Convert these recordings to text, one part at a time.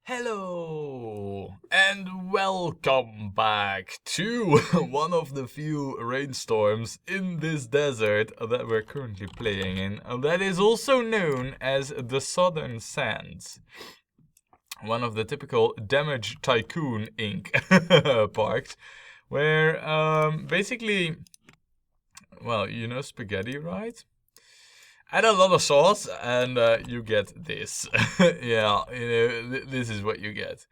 Hello and welcome back to one of the few rainstorms in this desert that we're currently playing in. That is also known as the Southern Sands. One of the typical Damage Tycoon Inc. parks, where basically, well, you know spaghetti, right? Add a lot of sauce and you get this. Yeah, this is what you get.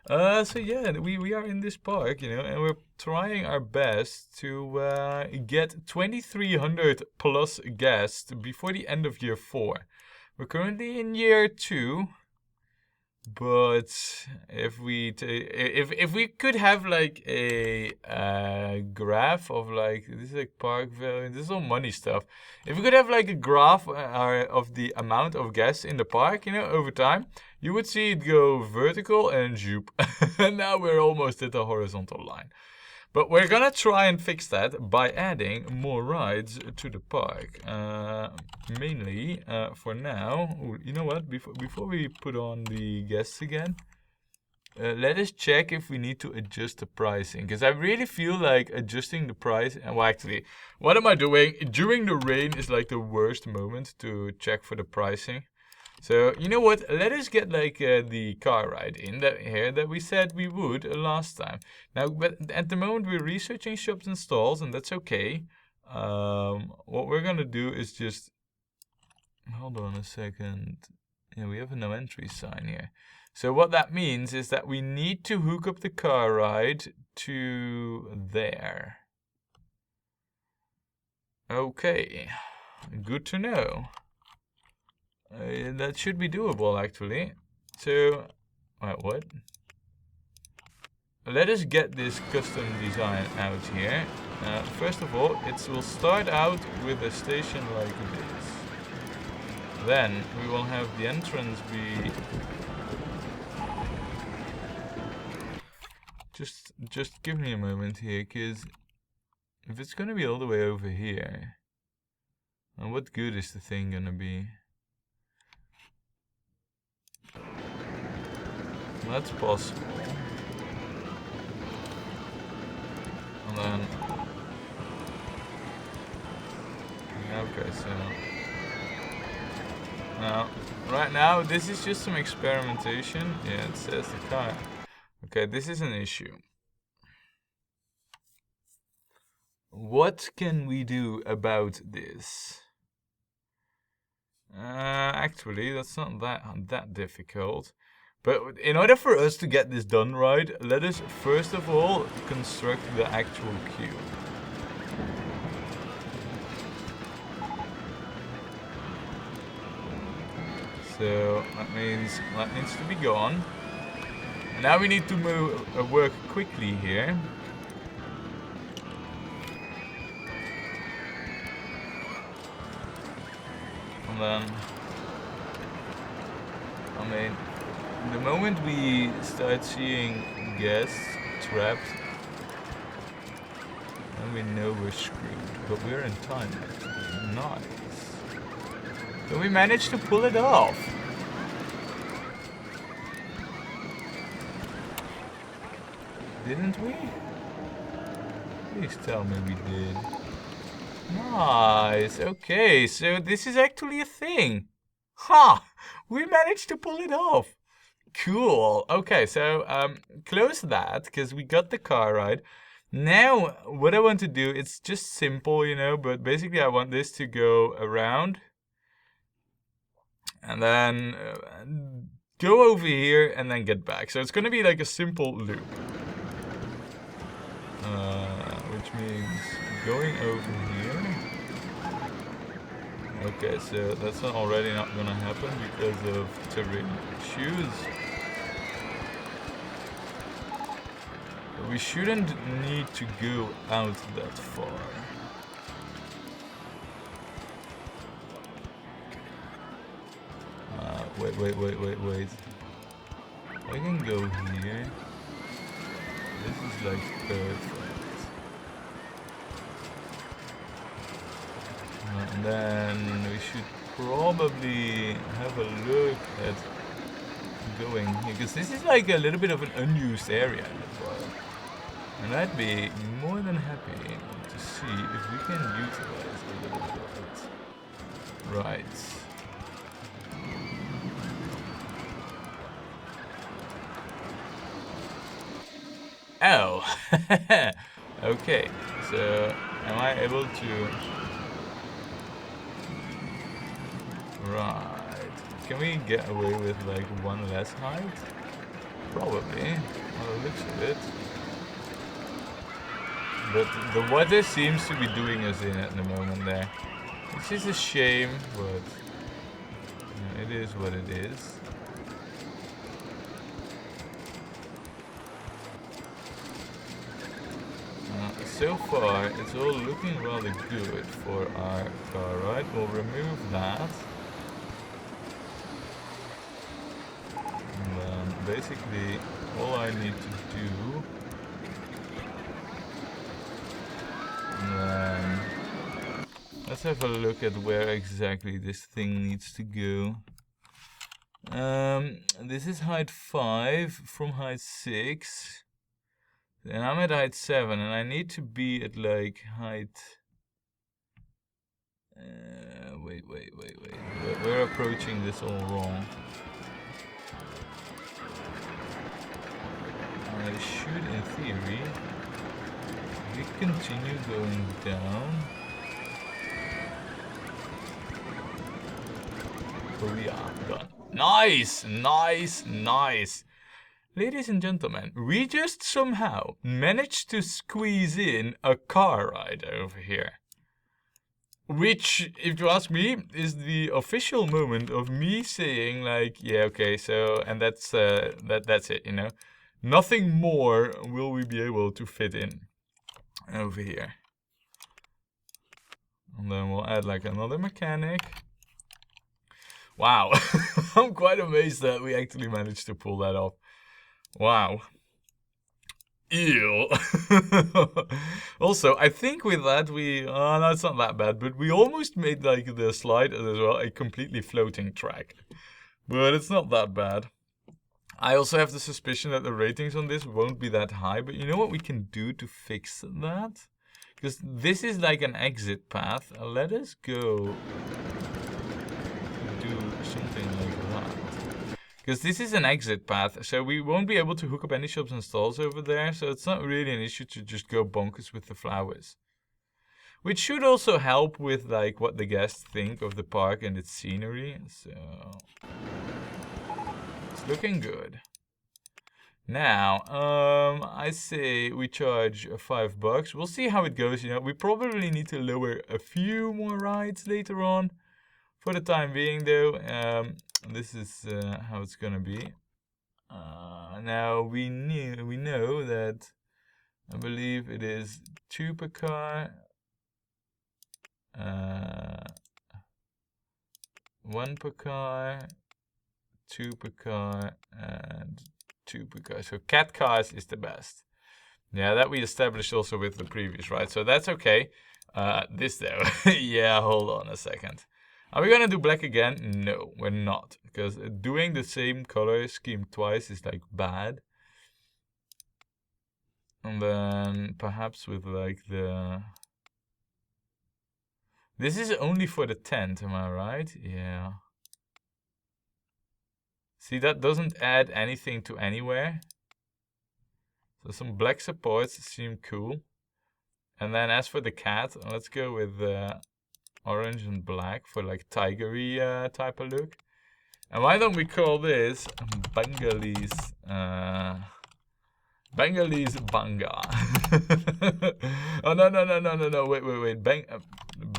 So yeah, we are in this park, and we're trying our best to get 2,300 plus guests before the end of year 4. We're currently in year 2. But if we could have like a graph of like, this is like park value, this is all money stuff. If we could have like a graph of the amount of guests in the park, over time, you would see it go vertical and zoop. And now we're almost at the horizontal line. But we're gonna try and fix that by adding more rides to the park. Mainly, for now, you know what? Before we put on the guests again, let us check if we need to adjust the pricing. Because I really feel like adjusting the price. Well, actually, what am I doing? During the rain is like the worst moment to check for the pricing. So, you know what? Let us get like the car ride in that we said we would last time. Now, but at the moment we're researching shops and stalls, and that's okay. What we're gonna do is just hold on a second. Yeah, we have a no entry sign here. So what that means is that we need to hook up the car ride to there. Okay, good to know. That should be doable, actually. So, wait, what? Let us get this custom design out here. First of all, it will start out with a station like this. Then we will have the entrance be just give me a moment here, because if it's gonna be all the way over here, and what good is the thing gonna be? That's possible. And then, okay, so now, right now, this is just some experimentation. Yeah, it says the car. Okay, this is an issue. What can we do about this? Actually, that's not that difficult. But in order for us to get this done right, let us first of all construct the actual queue. So that means that needs to be gone. Now we need to work quickly here. And then, I mean, the moment we start seeing guests trapped, then we know we're screwed. But we're in time. Nice. So we managed to pull it off. Didn't we? Please tell me we did. Nice. Okay, so this is actually a thing. Ha! We managed to pull it off. Cool. Okay, so close that, because we got the car ride. Now, what I want to do, it's just simple, but basically I want this to go around. And then go over here and then get back. So it's going to be like a simple loop. Which means going over here. Okay, so that's already not gonna happen because of terrain issues. But we shouldn't need to go out that far. Wait. I can go here. This is like perfect. And then we should probably have a look at going here, because this is like a little bit of an unused area in the park. And I'd be more than happy to see if we can utilize a little bit of it. Right. Oh! Okay, so am I able to... Right. Can we get away with like one less height? Probably, on the looks of it. But the water seems to be doing us in at the moment there. Which is a shame, but it is what it is. So far, it's all looking rather good for our car ride. We'll remove that. And then basically, all I need to do... And then let's have a look at where exactly this thing needs to go. This is height 5 from height 6. And I'm at height 7, and I need to be at like height... wait. We're approaching this all wrong. I should, in theory, if we continue going down... Oh yeah, done. Nice! Ladies and gentlemen, we just somehow managed to squeeze in a car ride over here. Which, if you ask me, is the official moment of me saying like, yeah, okay, so, and that's it, you know. Nothing more will we be able to fit in over here. And then we'll add like another mechanic. Wow, I'm quite amazed that we actually managed to pull that off. Wow. Ew. Also, I think with that we... Oh, no, it's not that bad, but we almost made like the slide as well a completely floating track. But it's not that bad. I also have the suspicion that the ratings on this won't be that high, but you know what we can do to fix that? Because this is like an exit path. Let us go do something like that. Because this is an exit path, so we won't be able to hook up any shops and stalls over there, so it's not really an issue to just go bonkers with the flowers. Which should also help with like what the guests think of the park and its scenery, so... It's looking good. Now, I say we charge $5. We'll see how it goes, you know, we probably need to lower a few more rides later on. For the time being though, this is how it's gonna be. Now we know that I believe it is 2 per car, 1 per car, 2 per car, and 2 per car. So cat cars is the best. Yeah, that we established also with the previous ride, so that's okay. This though, yeah, hold on a second. Are we gonna do black again? No, we're not. Because doing the same color scheme twice is like bad. And then perhaps with like the... This is only for the tent, am I right? Yeah. See, that doesn't add anything to anywhere. So some black supports seem cool. And then as for the cat, let's go with orange and black for like tigery type of look. And why don't we call this Bengalese Banga? Oh no, wait,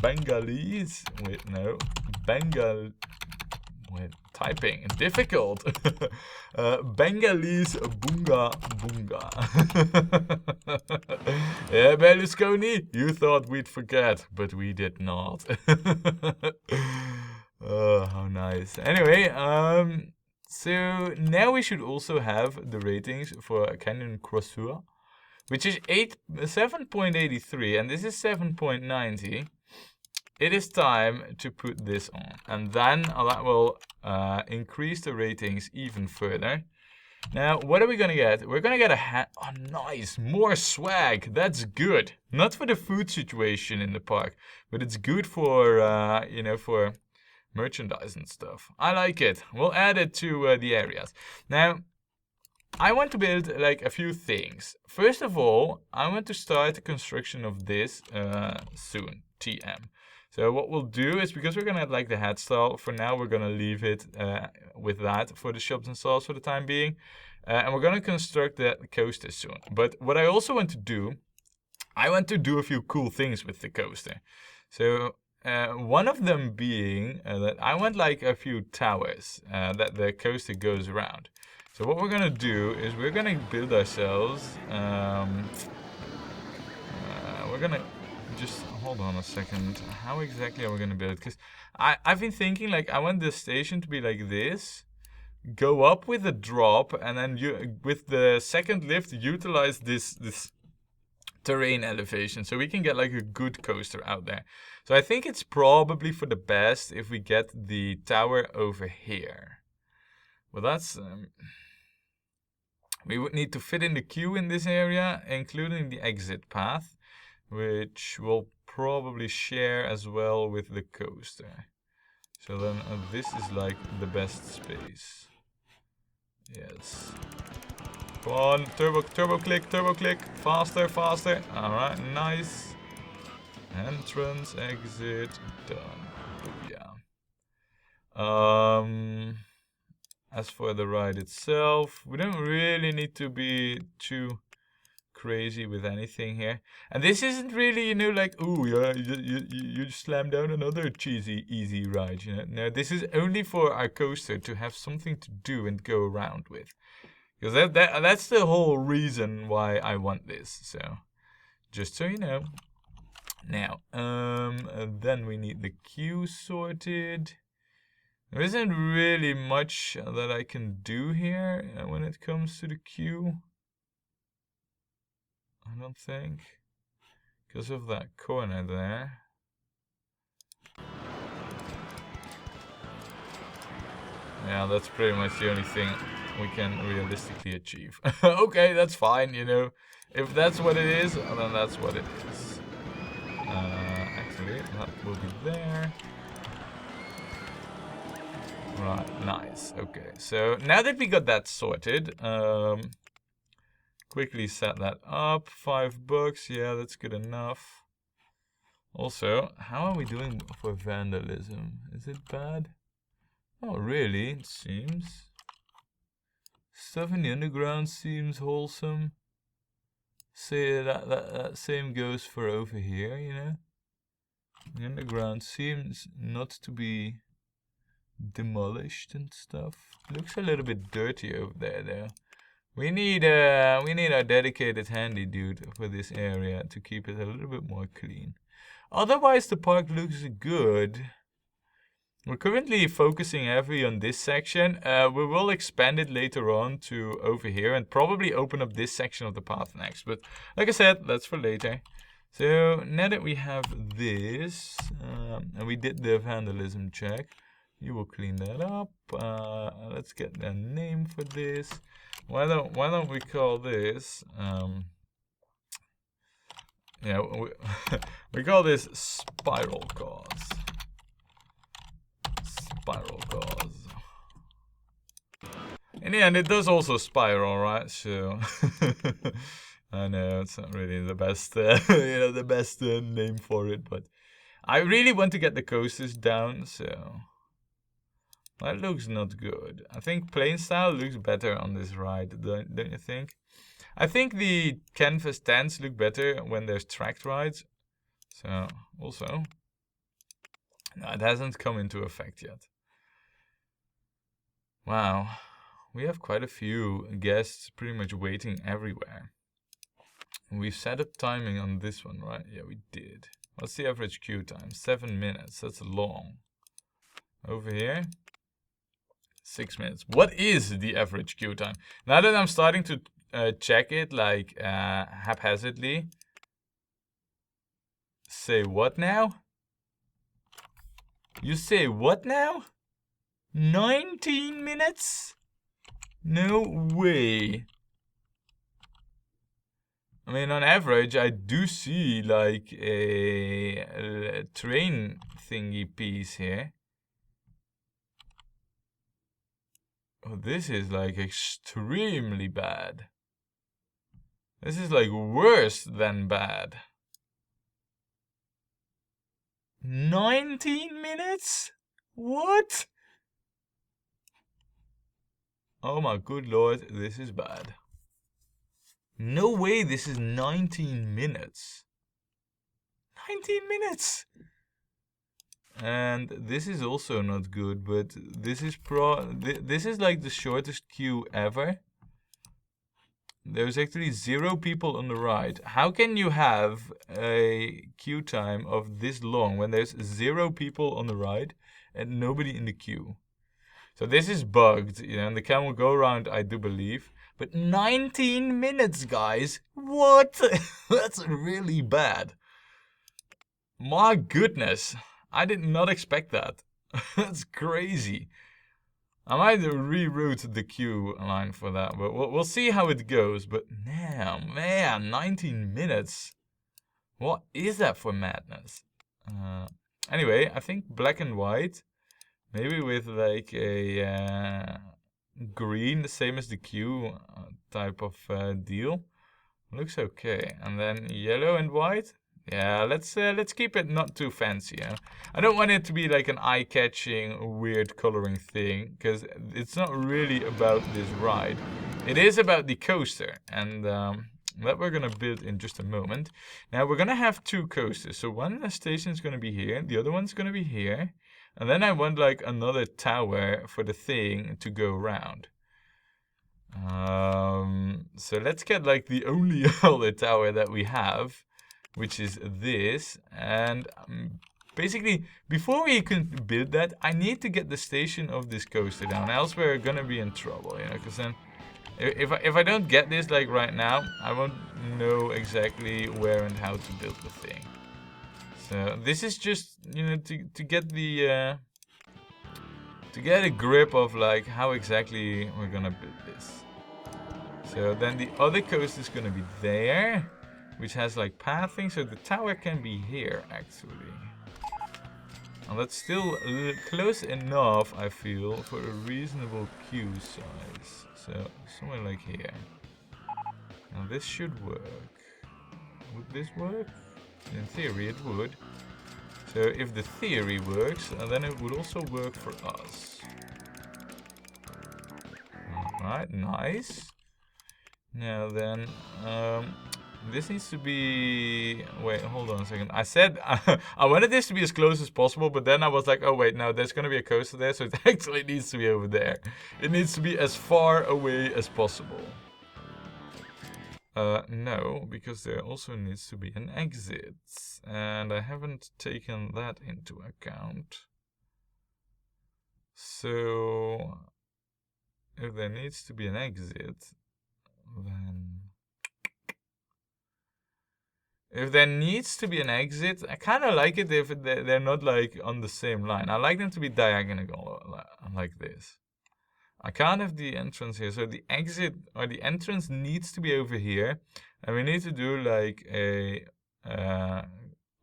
Bengalese, wait, no, typing, difficult. Bengalese Bunga. Yeah, Berlusconi, you thought we'd forget, but we did not. Oh, how nice. Anyway, so now we should also have the ratings for Canyon Crossua, which is 7.83, and this is 7.90. it is time to put this on. And then that will increase the ratings even further. Now, what are we going to get? We're going to get a hat. Oh, nice. More swag. That's good. Not for the food situation in the park, but it's good for, you know, for merchandise and stuff. I like it. We'll add it to the areas. Now, I want to build like a few things. First of all, I want to start the construction of this soon. TM. So what we'll do is, because we're going to add like the head style, for now we're going to leave it with that for the shops and stalls for the time being. And we're going to construct that coaster soon. But what I also want to do, I want to do a few cool things with the coaster. So one of them being that I want like a few towers that the coaster goes around. So what we're going to do is we're going to build ourselves, we're going to just hold on a second. How exactly are we going to build it? Because I've been thinking like I want the station to be like this, go up with a drop, and then you with the second lift utilize this terrain elevation so we can get like a good coaster out there. So I think it's probably for the best if we get the tower over here. Well, that's we would need to fit in the queue in this area, including the exit path, which we'll probably share as well with the coaster. So then this is like the best space. Yes. Come on, turbo click, faster, faster. All right, nice. Entrance, exit, done. Yeah. As for the ride itself, we don't really need to be too crazy with anything here. And this isn't really, you know, like, ooh, yeah, you slam down another cheesy, easy ride, you know. No, this is only for our coaster to have something to do and go around with. Because that's the whole reason why I want this. So, just so you know. Now, then we need the queue sorted. There isn't really much that I can do here when it comes to the queue. I don't think. Because of that corner there. Yeah, that's pretty much the only thing we can realistically achieve. Okay, that's fine, you know. If that's what it is, then that's what it is. Actually, that will be there. Right, nice. Okay, so now that we got that sorted, quickly set that up. $5, yeah, that's good enough. Also, how are we doing for vandalism? Is it bad? Not really, it seems. Stuff in the underground seems wholesome. Say that same goes for over here, you know. The underground seems not to be demolished and stuff. Looks a little bit dirty over there though. We need our dedicated handy dude for this area to keep it a little bit more clean. Otherwise the park looks good. We're currently focusing heavily on this section. We will expand it later on to over here and probably open up this section of the path next. But like I said, that's for later. So now that we have this, and we did the vandalism check, you will clean that up. Let's get a name for this. Why don't we call this? Yeah, we call this spiral cause. Spiral cause. In the end, it does also spiral, right? So I know it's not really the best, you know, the best name for it, but I really want to get the coasters down, so that looks not good. I think plain style looks better on this ride, don't you think? I think the canvas tents look better when there's tracked rides. So also, no, it hasn't come into effect yet. Wow, we have quite a few guests pretty much waiting everywhere. We set up timing on this one, right? Yeah, we did. What's the average queue time? 7 minutes. That's long. Over here, 6 minutes. What is the average queue time? Now that I'm starting to check it like haphazardly. Say what now? You say what now? 19 minutes? No way. I mean, on average, I do see like a train thingy piece here. Oh, this is like extremely bad. This is like worse than bad. 19 minutes? What? Oh my good lord, this is bad. No way this is 19 minutes. 19 minutes! And this is also not good, but this is this is like the shortest queue ever. There's actually 0 people on the ride. How can you have a queue time of this long when there's 0 people on the ride and nobody in the queue? So this is bugged, you know, and the camel go around, I do believe. But 19 minutes, guys. What? That's really bad. My goodness. I did not expect that. That's crazy. I might reroute the queue line for that, but we'll see how it goes. But damn, man, 19 minutes. What is that for madness? Anyway, I think black and white, maybe with like a green, the same as the queue type of deal, looks okay. And then yellow and white. Yeah, let's keep it not too fancy. You know? I don't want it to be like an eye-catching, weird coloring thing, because it's not really about this ride. It is about the coaster, and that we're gonna build in just a moment. Now we're gonna have 2 coasters. So one station is gonna be here, the other one's gonna be here, and then I want like another tower for the thing to go around. So let's get like the only other tower that we have, which is this. And basically, before we can build that, I need to get the station of this coaster down, else we're gonna be in trouble, you know, because then if I don't get this like right now, I won't know exactly where and how to build the thing. So this is just, you know, to get the to get a grip of like how exactly we're gonna build this. So then the other coaster is gonna be there, which has like pathing, so the tower can be here actually. And that's still close enough, I feel, for a reasonable queue size. So somewhere like here. Now this should work. Would this work? In theory it would. So if the theory works, then it would also work for us. Alright, nice. Now then, this needs to be... Wait, hold on a second. I said I wanted this to be as close as possible, but then I was like, oh wait, no, there's going to be a coaster there, so it actually needs to be over there. It needs to be as far away as possible. No, because there also needs to be an exit, and I haven't taken that into account. So, if there needs to be an exit, then... If there needs to be an exit, I kind of like it if they're not like on the same line. I like them to be diagonal like this. I can't have the entrance here, so the exit or the entrance needs to be over here, and we need to do like a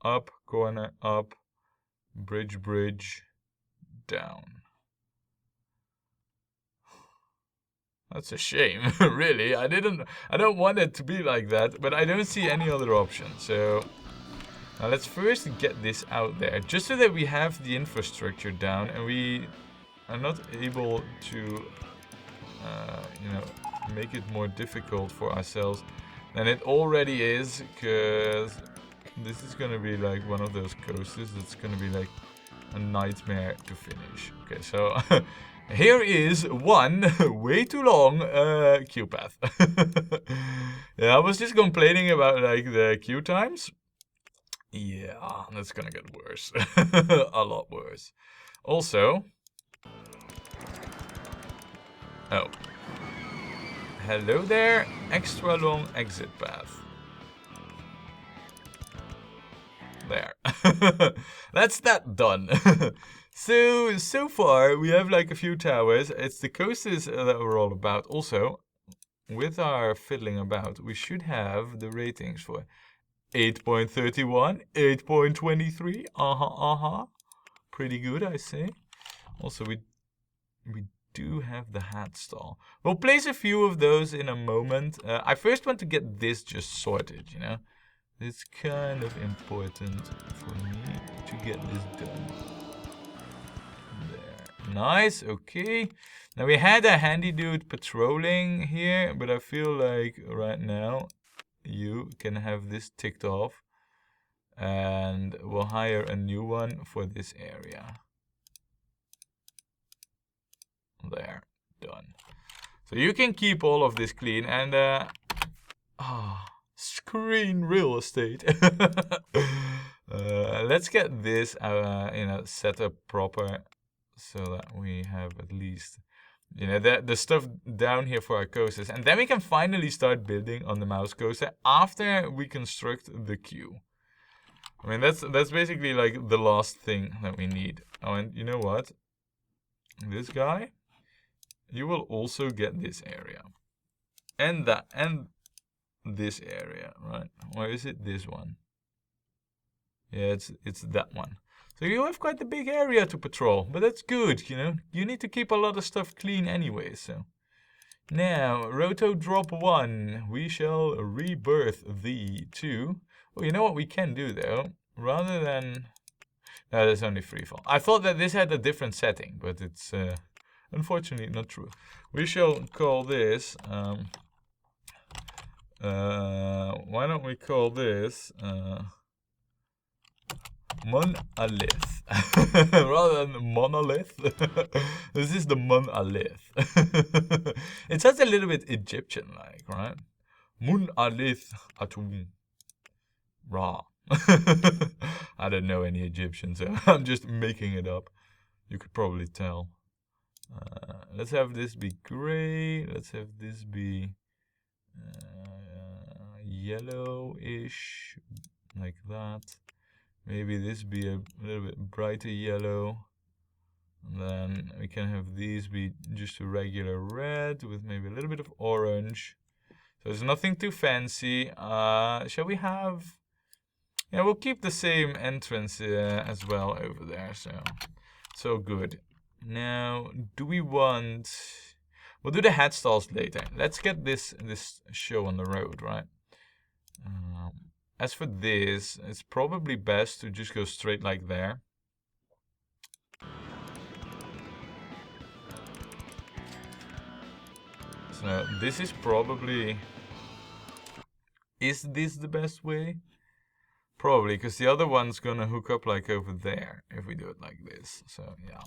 up, corner, up, bridge, bridge, down. That's a shame, really. I don't want it to be like that, but I don't see any other option. So now let's first get this out there, just so that we have the infrastructure down and we are not able to, you know, make it more difficult for ourselves than it already is, because this is going to be like one of those coasters that's going to be like a nightmare to finish. Okay, so here is one way too long queue path. Yeah, I was just complaining about like the queue times. Yeah, that's gonna get worse. A lot worse. Also, oh, hello there, extra long exit path. There. That's that done. So far we have like a few towers. It's the coasters that we're all about. Also, with our fiddling about, we should have the ratings for 8.31, 8.23. Pretty good, I say. Also, we do have the hat stall. We'll place a few of those in a moment. I first want to get this just sorted, you know. It's kind of important for me to get this done. There. Nice, okay. Now we had a handy dude patrolling here, but I feel like right now you can have this ticked off. And we'll hire a new one for this area. There, done. So you can keep all of this clean and screen real estate. Let's get this set up proper so that we have at least the stuff down here for our coasters, and then we can finally start building on the mouse coaster after we construct the queue. I mean, that's basically like the last thing that we need. Oh, and you know what? This guy, you will also get this area. And that, and this area, right? Or is it this one? Yeah, it's that one. So you have quite a big area to patrol, but that's good, you know? You need to keep a lot of stuff clean anyway, so. Now, Roto Drop 1, we shall rebirth thee to... Well, you know what we can do, though? Rather than... No, that's only freefall. I thought that this had a different setting, but it's unfortunately not true. We shall call this... why don't we call this... monolith rather than monolith. This is the monolith. It sounds a little bit Egyptian like, right? Monolith atum ra. I don't know any Egyptian, so I'm just making it up. You could probably tell. Let's have this be gray. Let's have this be yellowish, like that. Maybe this be a little bit brighter yellow. And then we can have these be just a regular red with maybe a little bit of orange. So it's nothing too fancy. Shall we have... Yeah, we'll keep the same entrance as well over there. So good. Now, do we want... We'll do the hat stalls later. Let's get this show on the road, right? As for this, it's probably best to just go straight like there. So this is probably... Is this the best way? Probably, because the other one's gonna hook up like over there if we do it like this. So yeah.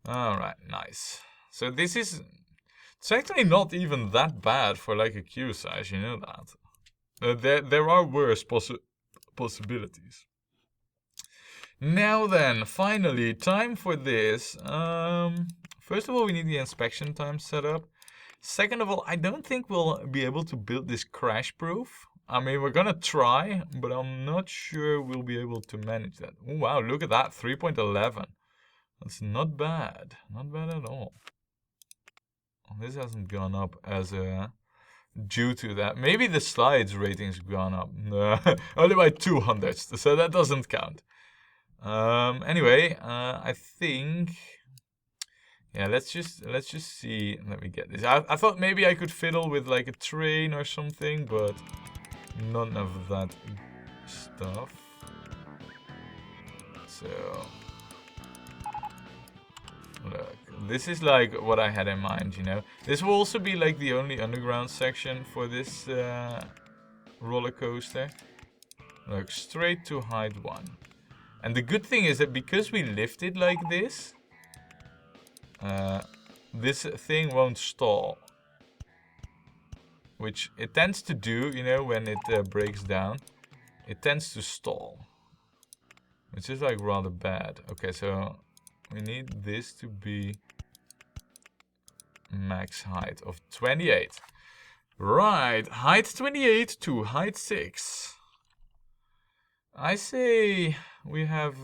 Alright, nice. So this is... It's actually not even that bad for like a queue size, you know that. There are worse possibilities. Now then, finally, time for this. First of all, we need the inspection time set up. Second of all, I don't think we'll be able to build this crash-proof. I mean, we're gonna try, but I'm not sure we'll be able to manage that. Oh, wow, look at that, 3.11. That's not bad. Not bad at all. This hasn't gone up as due to that. Maybe the slides ratings have gone up. Only by 200, so that doesn't count. Anyway, I think... Yeah, let's just see. Let me get this. I thought maybe I could fiddle with like a train or something, but none of that stuff. So... Look, this is like what I had in mind, you know. This will also be like the only underground section for this roller coaster. Look, straight to height 1. And the good thing is that because we lift it like this, this thing won't stall. Which it tends to do, you know, when it breaks down. It tends to stall. Which is like rather bad. Okay, so... We need this to be max height of 28. Right, height 28 to height 6. I say we have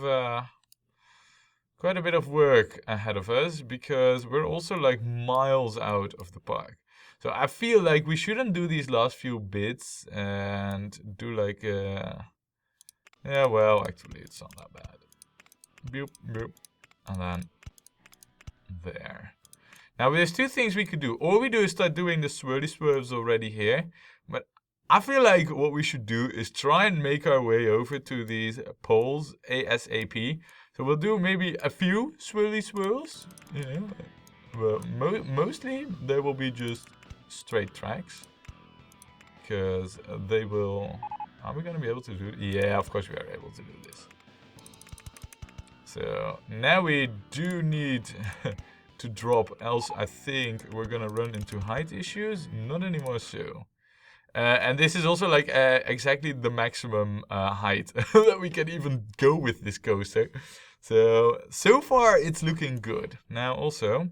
quite a bit of work ahead of us because we're also like miles out of the park. So I feel like we shouldn't do these last few bits and do like yeah, well, actually it's not that bad. Boop, boop. And then there. Now there's two things we could do. Or we do is start doing the swirly swerves already here. But I feel like what we should do is try and make our way over to these poles ASAP. So we'll do maybe a few swirly swirls, you know. But mostly they will be just straight tracks. Because they will... Are we going to be able to do it? Yeah, of course we are able to do this. So now we do need to drop, else I think we're going to run into height issues. Not anymore so. And this is also like exactly the maximum height that we can even go with this coaster. So far it's looking good. Now also,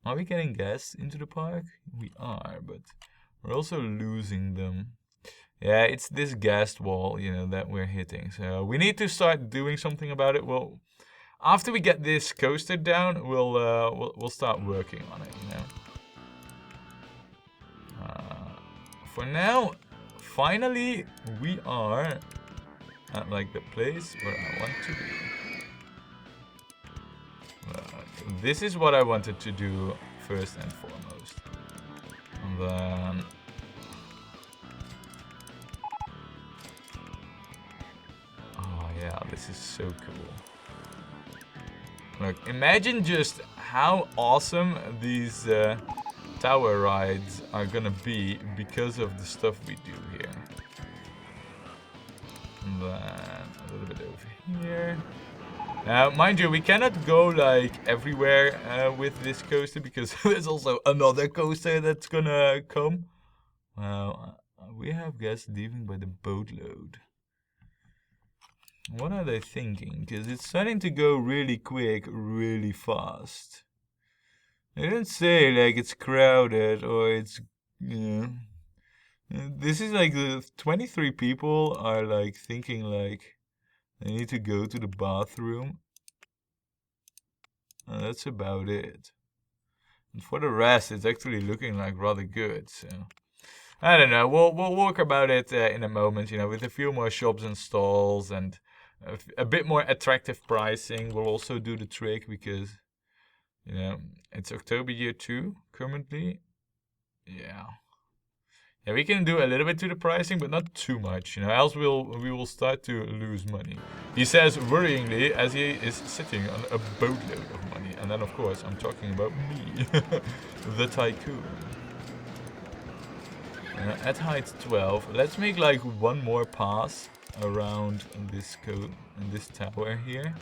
are we getting guests into the park? We are, but we're also losing them. Yeah, it's this gas wall, you know, that we're hitting. So we need to start doing something about it. Well, after we get this coaster down, we'll start working on it, you know. For now, finally, we are at like the place where I want to be. This is what I wanted to do first and foremost. And then... Oh yeah, this is so cool. Look, imagine just how awesome these tower rides are gonna be because of the stuff we do here. And then a little bit over here. Now, mind you, we cannot go like everywhere with this coaster because there's also another coaster that's gonna come. Well, we have guests leaving by the boatload. What are they thinking? Because it's starting to go really quick, really fast. They don't say like it's crowded or it's, you know. This is like the 23 people are like thinking like they need to go to the bathroom. And that's about it. And for the rest, it's actually looking like rather good. So I don't know. We'll walk about it in a moment. You know, with a few more shops and stalls and a bit more attractive pricing will also do the trick because, you know, it's October year 2 currently. Yeah. Yeah, we can do a little bit to the pricing, but not too much, you know, else we will start to lose money. He says worryingly as he is sitting on a boatload of money. And then, of course, I'm talking about me, the tycoon. At height 12, let's make like one more pass around this tower here,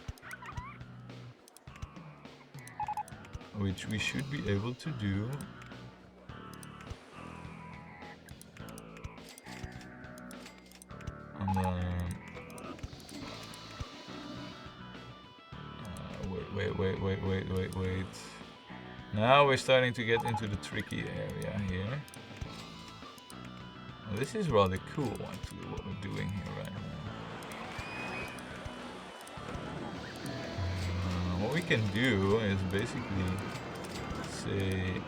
which we should be able to do. And then wait. Now we're starting to get into the tricky area here. Well, this is rather cool, actually, what we're doing here right now. What we can do is basically say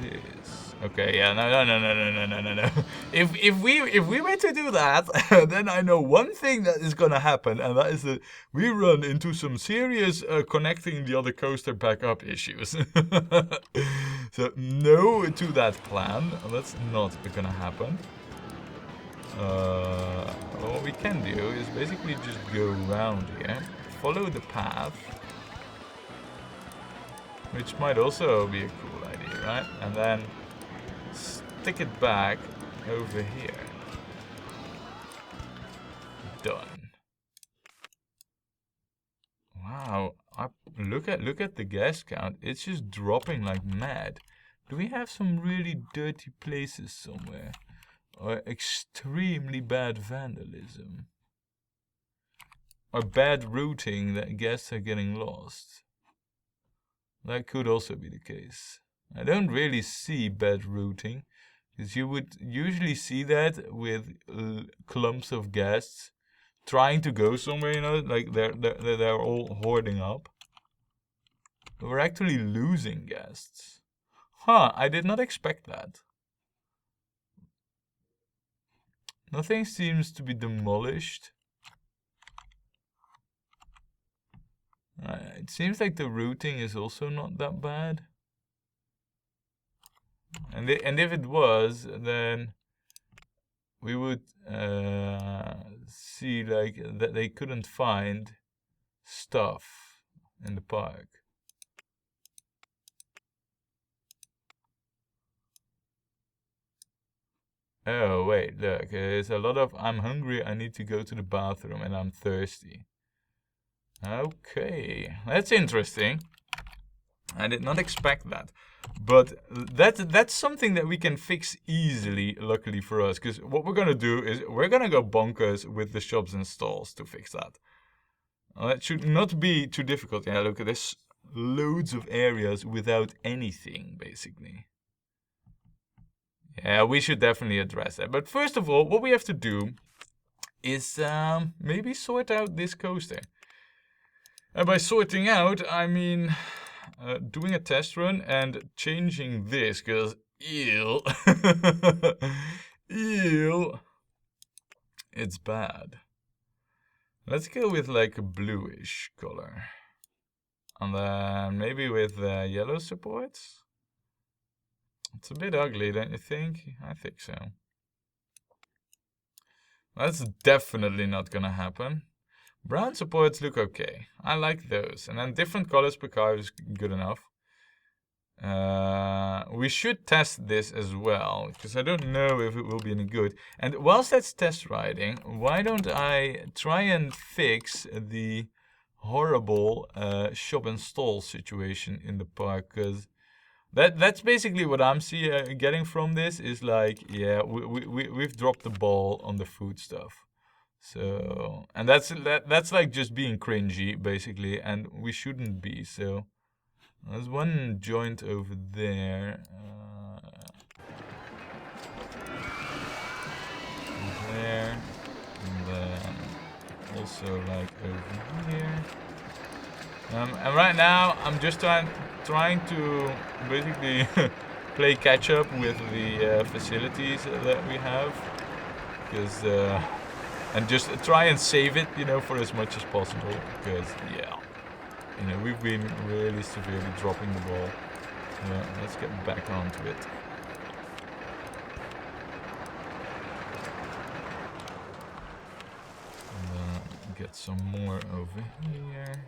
this. Okay, yeah, no. If we were to do that, then I know one thing that is gonna happen, and that is that we run into some serious connecting the other coaster back up issues. So no to that plan. That's not gonna happen. What we can do is basically just go around here, follow the path, which might also be a cool idea, right? And then stick it back over here. Done. Wow, look at the guest count. It's just dropping like mad. Do we have some really dirty places somewhere? Or extremely bad vandalism? Or bad routing that guests are getting lost? That could also be the case. I don't really see bad routing, because you would usually see that with clumps of guests trying to go somewhere, you know, like they're all hoarding up. We're actually losing guests. Huh, I did not expect that. Nothing seems to be demolished. It seems like the routing is also not that bad. And if it was, then we would see like that they couldn't find stuff in the park. Oh wait, look, there's a lot of I'm hungry, I need to go to the bathroom, and I'm thirsty. Okay, that's interesting. I did not expect that. But that's something that we can fix easily, luckily for us. Because what we're going to do is we're going to go bonkers with the shops and stalls to fix that. That should not be too difficult. Yeah, look, there's loads of areas without anything, basically. Yeah, we should definitely address that. But first of all, what we have to do is maybe sort out this coaster. And by sorting out, I mean doing a test run and changing this, because ew, ew, it's bad. Let's go with like a bluish color. And then maybe with yellow supports. It's a bit ugly, don't you think? I think so. That's definitely not gonna happen. Brown supports look okay. I like those. And then different colors per car is good enough. We should test this as well, because I don't know if it will be any good. And whilst that's test riding, why don't I try and fix the horrible shop and stall situation in the park? Because that's basically what I'm getting from this is like, yeah, we've dropped the ball on the food stuff. So, and that's like just being cringy, basically, and we shouldn't be. So, there's one joint over there. There, and then also like over here. And right now, I'm just trying to basically play catch up with the facilities that we have, because. And just try and save it, you know, for as much as possible. Because, yeah, you know, we've been really severely dropping the ball. Yeah, let's get back onto it. And get some more over here.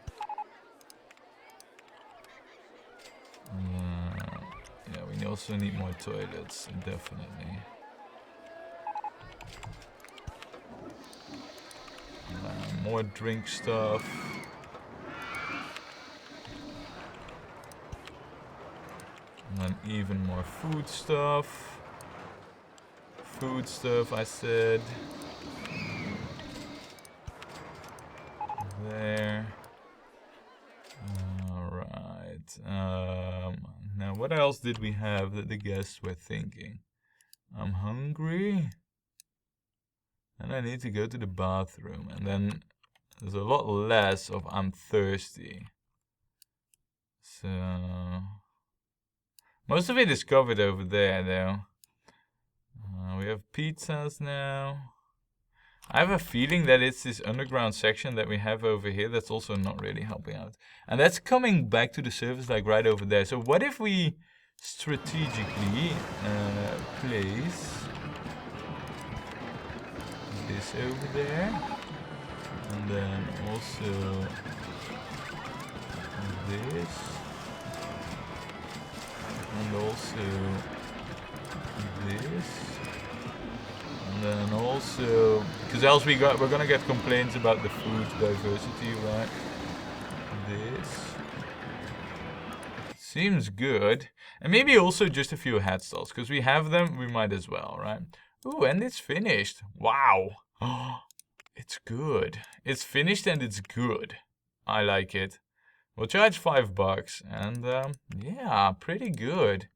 Yeah, we also need more toilets, definitely. More drink stuff. And then even more food stuff. Food stuff, I said. There. Alright. Now, what else did we have that the guests were thinking? I'm hungry. And I need to go to the bathroom. And then there's a lot less of I'm thirsty. So most of it is covered over there, though. We have pizzas now. I have a feeling that it's this underground section that we have over here that's also not really helping out. And that's coming back to the surface, like right over there. So what if we strategically place this over there, and then also this, and also this, and then also, because else we're gonna get complaints about the food diversity, right? This seems good, and maybe also just a few head stalls, because we have them, we might as well, right? Ooh, and it's finished. Wow. It's good. It's finished and it's good. I like it. We'll charge $5, and yeah, pretty good.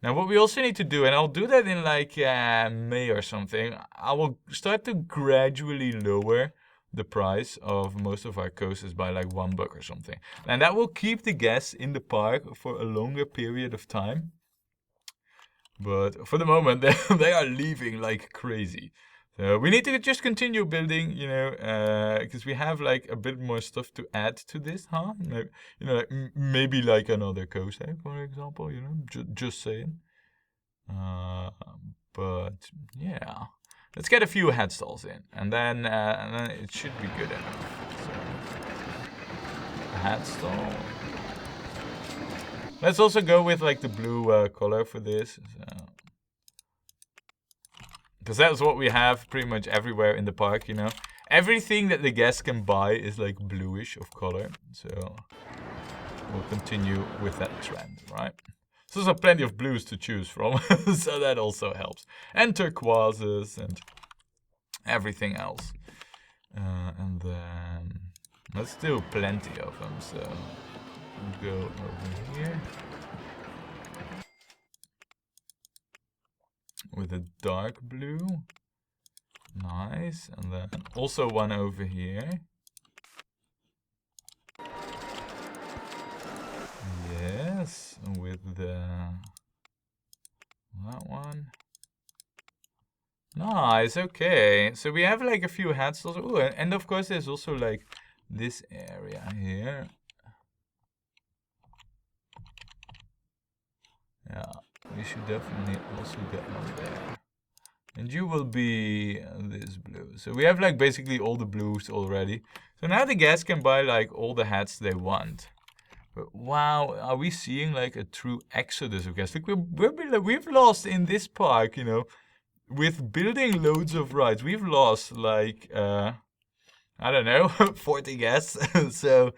Now, what we also need to do, and I'll do that in like May or something, I will start to gradually lower the price of most of our coasters by like $1 or something. And that will keep the guests in the park for a longer period of time. But for the moment, they are leaving like crazy. So we need to just continue building, you know, because we have like a bit more stuff to add to this, huh? Maybe, you know, like, maybe like another coaster, for example, you know, just saying. But yeah, let's get a few head stalls in, and then it should be good enough. So, a head stall. Let's also go with like the blue color for this. Because that's what we have pretty much everywhere in the park, you know. Everything that the guests can buy is like bluish of color. So we'll continue with that trend, right? So there's plenty of blues to choose from, so that also helps. And turquoises and everything else. And then there's still plenty of them, so we'll go over here. With a dark blue. Nice. And then also one over here. Yes, with that one. Nice, okay. So we have like a few head stalls. Ooh, and of course there's also like this area here. Yeah, we should definitely also get one there. And you will be this blue. So we have like basically all the blues already. So now the guests can buy like all the hats they want. But wow, are we seeing like a true exodus of guests? Like we've lost in this park, you know, with building loads of rides. We've lost like, I don't know, 40 guests. So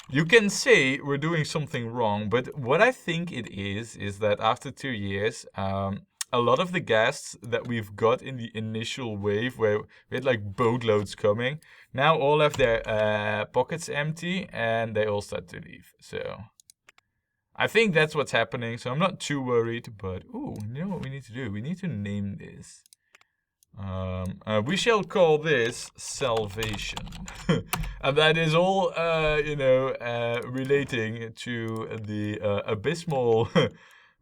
you can say we're doing something wrong, but what I think it is that after 2 years, a lot of the guests that we've got in the initial wave, where we had like boatloads coming, now all have their pockets empty and they all start to leave. So I think that's what's happening. So I'm not too worried, but ooh, you know what we need to do? We need to name this. We shall call this Salvation. And that is all, you know, relating to the abysmal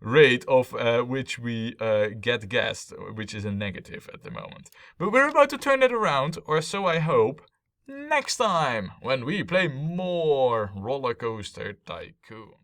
rate of which we get guests, which is a negative at the moment. But we're about to turn it around, or so I hope, next time when we play more Rollercoaster Tycoon.